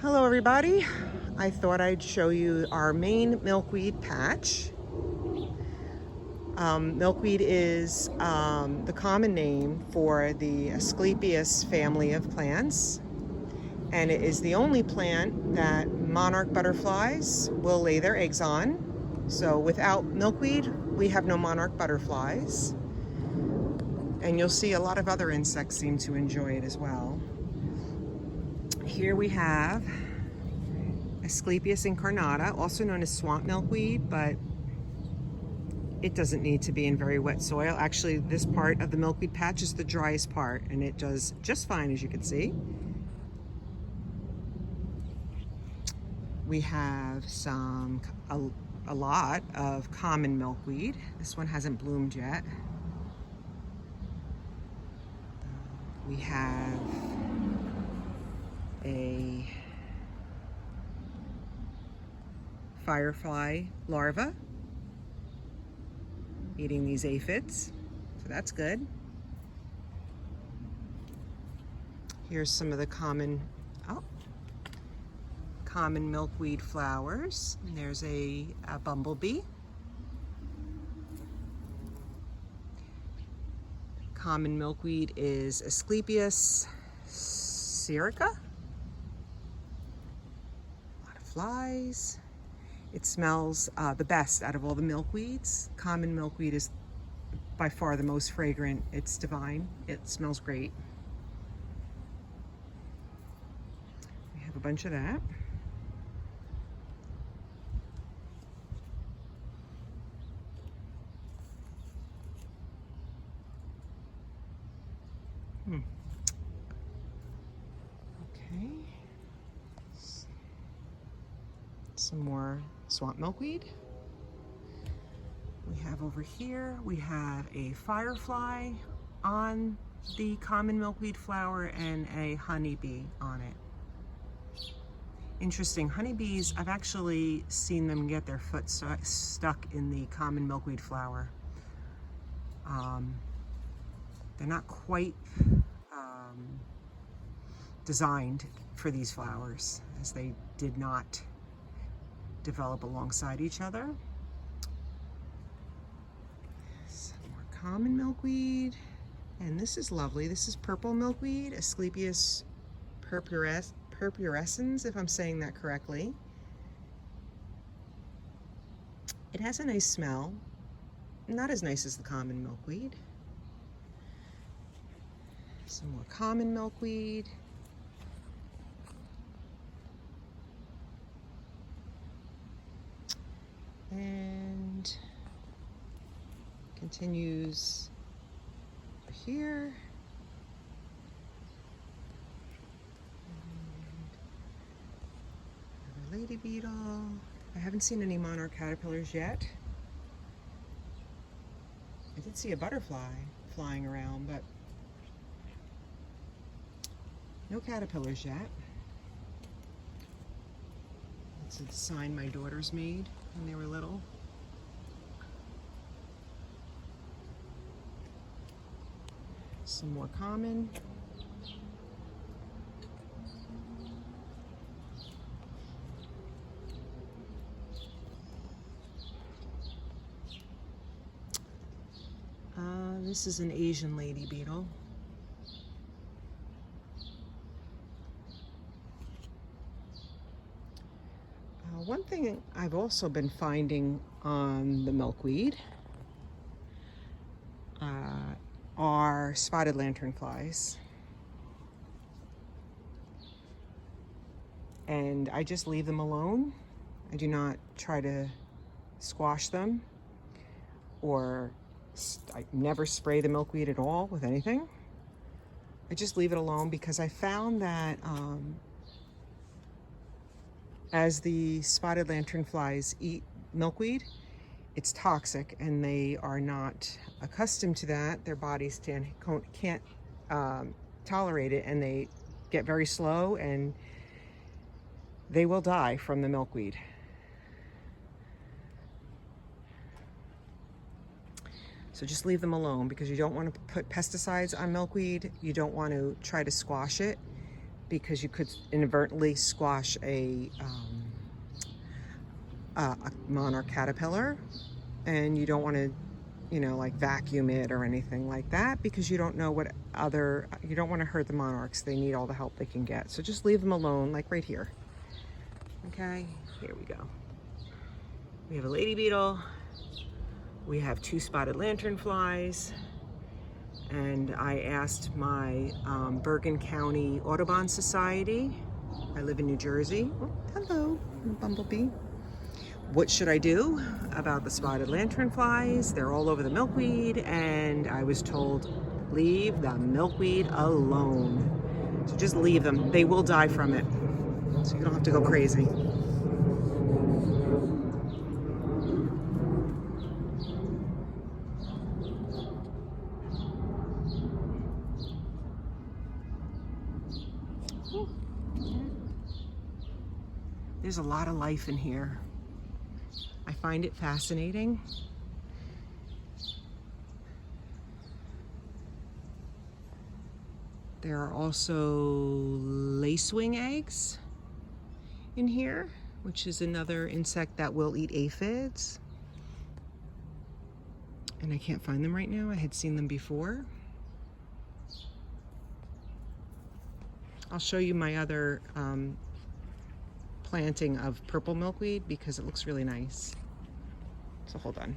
Hello everybody. I thought I'd show you our main milkweed patch. Milkweed is the common name for the Asclepias family of plants, and it is the only plant that monarch butterflies will lay their eggs on. So without milkweed, we have no monarch butterflies. And you'll see a lot of other insects seem to enjoy it as well. Here we have Asclepias incarnata, also known as swamp milkweed, but it doesn't need to be in very wet soil. Actually, this part of the milkweed patch is the driest part, and it does just fine, as you can see. We have a lot of common milkweed. This one hasn't bloomed yet. We have a firefly larva eating these aphids, so that's good. Here's some of the common milkweed flowers. And there's a bumblebee. Common milkweed is Asclepias syrica. A lot of flies. It smells the best out of all the milkweeds. Common milkweed is by far the most fragrant. It's divine. It smells great. We have a bunch of that. Okay. Some more swamp milkweed. We have over here, we have a firefly on the common milkweed flower and a honeybee on it. Interesting, honeybees, I've actually seen them get their foot stuck in the common milkweed flower. They're not quite designed for these flowers, as they did not develop alongside each other. Some more common milkweed, and this is lovely. This is purple milkweed, Asclepias purpurescens, if I'm saying that correctly. It has a nice smell, not as nice as the common milkweed. Some more common milkweed. And continues here. Another lady beetle. I haven't seen any monarch caterpillars yet. I did see a butterfly flying around, but no caterpillars yet. It's a sign my daughters made when they were little. Some more common. This is an Asian lady beetle. One thing I've also been finding on the milkweed are spotted lanternflies. And I just leave them alone. I do not try to squash them, or I never spray the milkweed at all with anything. I just leave it alone because I found that as the spotted lanternflies eat milkweed, it's toxic, and they are not accustomed to that. Their bodies can't tolerate it, and they get very slow, and they will die from the milkweed. So just leave them alone, because you don't want to put pesticides on milkweed. You don't want to try to squash it. because you could inadvertently squash a monarch caterpillar, and you don't want to, you know, like vacuum it or anything like that, because you don't know what other, you don't want to hurt the monarchs. They need all the help they can get. So just leave them alone, like right here. Okay, here we go. We have a lady beetle. We have 2 spotted lanternflies. And I asked my Bergen County Audubon Society, I live in New Jersey. Oh, hello, bumblebee. What should I do about the spotted lanternflies? They're all over the milkweed, and I was told, leave the milkweed alone. So just leave them. They will die from it. So you don't have to go crazy. There's a lot of life in here. I find it fascinating. There are also lacewing eggs in here, which is another insect that will eat aphids. And I can't find them right now. I had seen them before. I'll show you my other planting of purple milkweed because it looks really nice. So hold on.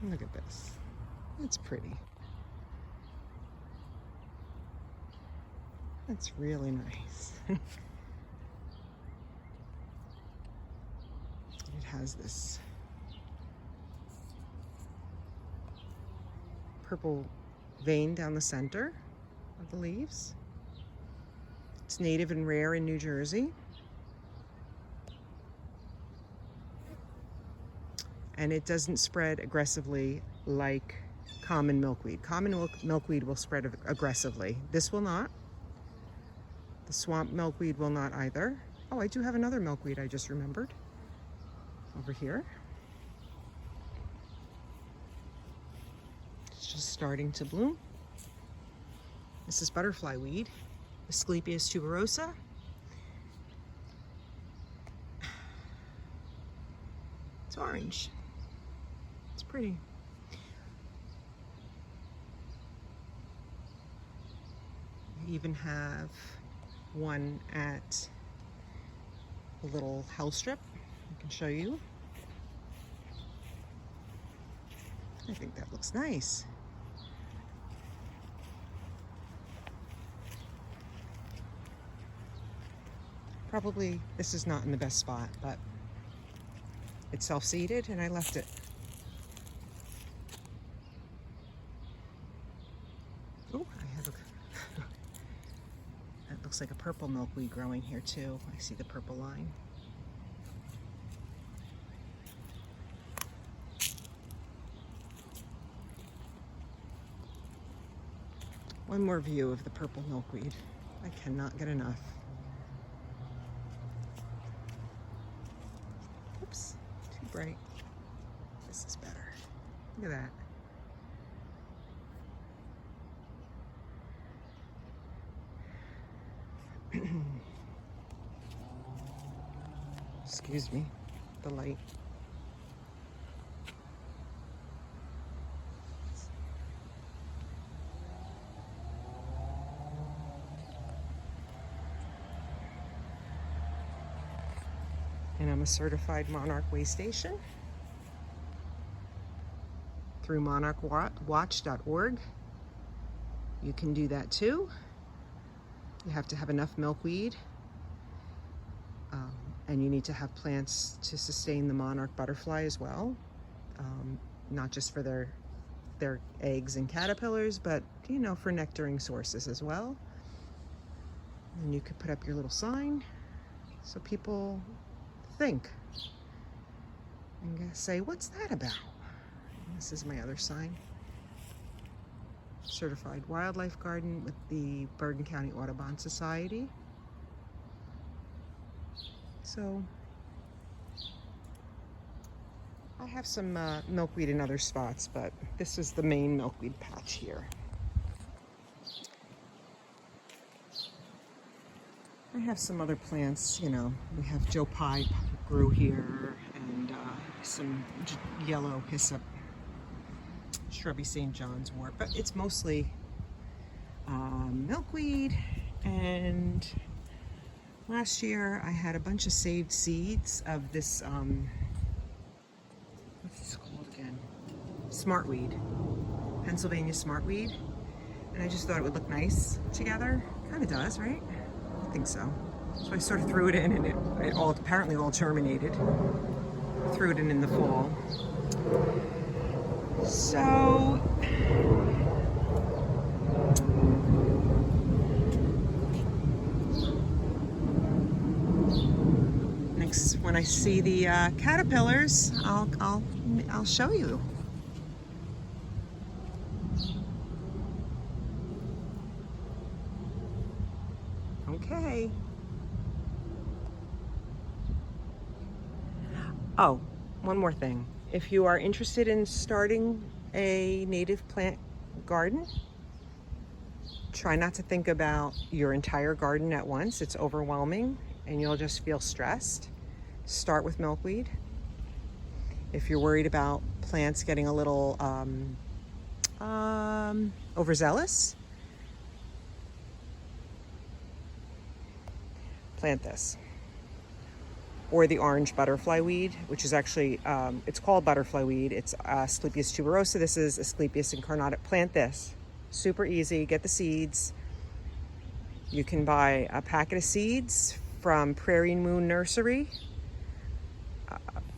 Look at this. It's pretty. That's really nice. It has this purple vein down the center of the leaves. It's native and rare in New Jersey. And it doesn't spread aggressively like common milkweed. Common milkweed will spread aggressively. This will not. The swamp milkweed will not either. Oh, I do have another milkweed I just remembered. Over here. It's just starting to bloom. This is butterfly weed, Asclepias tuberosa. It's orange. It's pretty. I even have one at a little house strip. I can show you. I think that looks nice. Probably this is not in the best spot, but it's self-seeded and I left it. Oh, I have a that looks like a purple milkweed growing here too. I see the purple line. One more view of the purple milkweed. I cannot get enough. Oops, too bright. This is better. Look at that. Excuse me, the light. And I'm a certified monarch way station through monarchwatch.org. You can do that too. You have to have enough milkweed, and you need to have plants to sustain the monarch butterfly as well, not just for their eggs and caterpillars, but you know, for nectaring sources as well. And you could put up your little sign so people think and say, what's that about? And this is my other sign. Certified wildlife garden with the Bergen County Audubon Society. So I have some milkweed in other spots, but this is the main milkweed patch here. I have some other plants, you know. We have Joe Pye grew here, and some yellow hyssop, shrubby St. John's wort, but it's mostly milkweed. And last year I had a bunch of saved seeds of this, what's this called again? Smartweed, Pennsylvania smartweed. And I just thought it would look nice together. Kind of does, right? I think so. So I sort of threw it in, and it all apparently all germinated. Threw it in the fall. So next, when I see the caterpillars, I'll show you. Okay. Oh, one more thing. If you are interested in starting a native plant garden, try not to think about your entire garden at once. It's overwhelming and you'll just feel stressed. Start with milkweed. If you're worried about plants getting a little overzealous, plant this. Or the orange butterfly weed, which is actually, it's called butterfly weed. It's Asclepias tuberosa. This is Asclepias incarnata. Plant this. Super easy. Get the seeds. You can buy a packet of seeds from Prairie Moon Nursery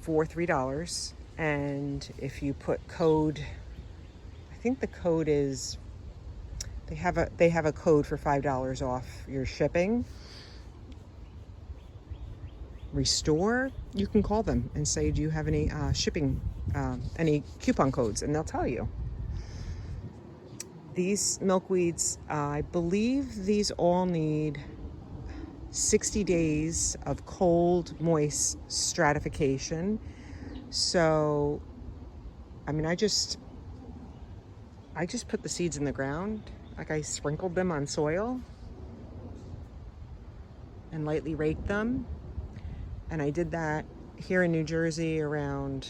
for $3. And if you put code, I think the code is, they have a code for $5 off your shipping. Restore, you can call them and say, do you have any shipping, any coupon codes, and they'll tell you. These milkweeds, I believe these all need 60 days of cold, moist stratification. So, I mean, I just put the seeds in the ground, like I sprinkled them on soil and lightly raked them. And I did that here in New Jersey around,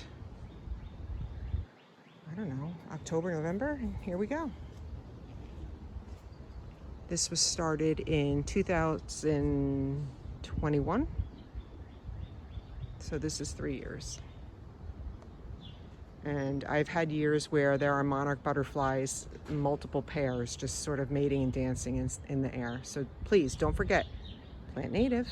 I don't know, October, November, and here we go. This was started in 2021. So this is 3 years. And I've had years where there are monarch butterflies, multiple pairs, just sort of mating and dancing in the air. So please don't forget, plant native.